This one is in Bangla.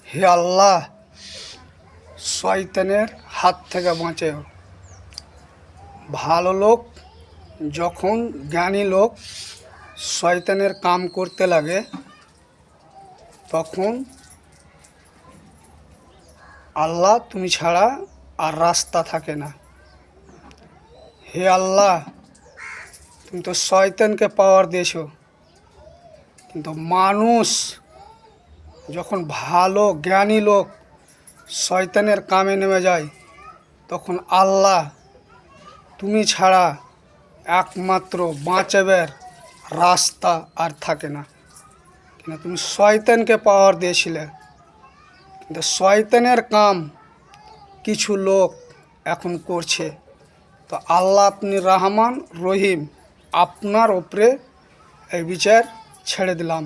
হে আল্লাহ, শয়তানের হাত থেকে বাঁচাও। ভালো লোক যখন জ্ঞানী লোক শয়তানের কাম করতে লাগে, তখন আল্লাহ তুমি ছাড়া আর রাস্তা থাকে না। হে আল্লাহ, তুমি তো শয়তানকে পাওয়ার দিয়েছো, কিন্তু মানুষ যখন ভালো জ্ঞানী লোক শয়তানের কামে নেমে যায়, তখন আল্লাহ তুমি ছাড়া একমাত্র বাঁচাবার রাস্তা আর থাকে না। কিন্তু তুমি শয়তানকে পাওয়ার দিয়েছিলে, কিন্তু শয়তানের কাম কিছু লোক এখন করছে। তো আল্লাহ আপনি রহমান রহিম, আপনার ওপরে এই বিচার ছেড়ে দিলাম।